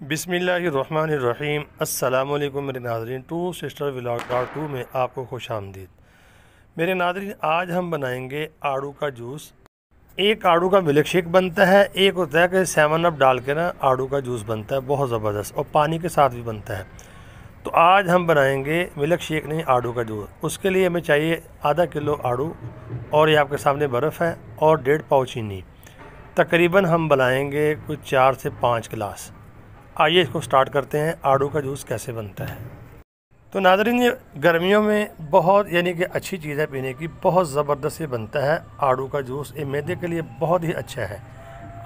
बिस्मिल्लाहिर्रहमानिर्रहीम। अस्सलामुअलैकुम मेरे नाज़रीन, टू सिस्टर व्लॉग.2 में आपको खुश आमदीद। मेरे नाज़रीन, आज हम बनाएंगे आड़ू का जूस। एक आड़ू का मिल्क शेक बनता है, एक होता है कि 7 अप डाल के ना आड़ू का जूस बनता है, बहुत ज़बरदस्त, और पानी के साथ भी बनता है। तो आज हम बनाएंगे मिल्क शेक नहीं, आड़ू का जूस। उसके लिए हमें चाहिए आधा किलो आड़ू, और ये आपके सामने बर्फ़ है, और 1.5 पाव चीनी। तकरीबन हम बनाएंगे कुछ 4 से 5 गिलास। आइए इसको स्टार्ट करते हैं, आड़ू का जूस कैसे बनता है। तो नाज़रीन, ये गर्मियों में बहुत यानी कि अच्छी चीज़ है पीने की, बहुत ज़बरदस्त ये बनता है आड़ू का जूस। ये मैदे के लिए बहुत ही अच्छा है।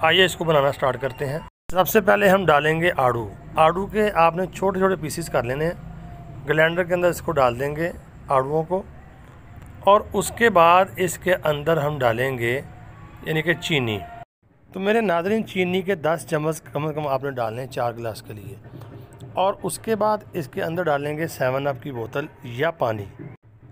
आइए इसको बनाना स्टार्ट करते हैं। सबसे पहले हम डालेंगे आड़ू। आड़ू के आपने छोटे छोटे पीसीस कर लेने हैं। ग्राइंडर के अंदर इसको डाल देंगे आड़ूओं को, और उसके बाद इसके अंदर हम डालेंगे यानी कि चीनी। तो मेरे नाज़रीन, चीनी के 10 चम्मच कम से कम आपने डालने हैं 4 गिलास के लिए। और उसके बाद इसके अंदर डालेंगे 7 अप की बोतल या पानी।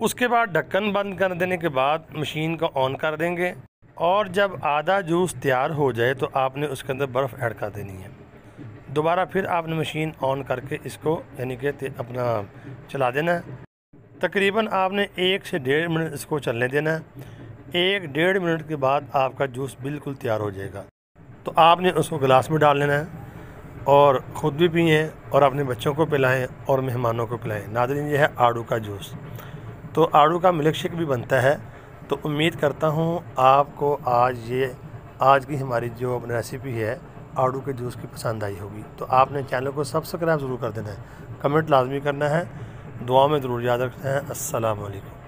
उसके बाद ढक्कन बंद कर देने के बाद मशीन को ऑन कर देंगे, और जब आधा जूस तैयार हो जाए तो आपने उसके अंदर बर्फ़ ऐड कर देनी है। दोबारा फिर आपने मशीन ऑन करके इसको यानी कि अपना चला देना है। तकरीबन आपने 1 से 1.5 मिनट इसको चलने देना है। 1-1.5 मिनट के बाद आपका जूस बिल्कुल तैयार हो जाएगा। तो आपने उसको गिलास में डाल लेना है, और ख़ुद भी पिएँ, और अपने बच्चों को पिलाएं, और मेहमानों को पिलाएं। नाज़रीन, ये है आड़ू का जूस। तो आड़ू का मिल्क शेक भी बनता है। तो उम्मीद करता हूँ आपको आज की हमारी जो रेसिपी है आड़ू के जूस की पसंद आई होगी। तो आपने चैनल को सब्सक्राइब ज़रूर कर देना है, कमेंट लाजमी करना है, दुआ में ज़रूर याद रखना है। अस्सलाम वालेकुम।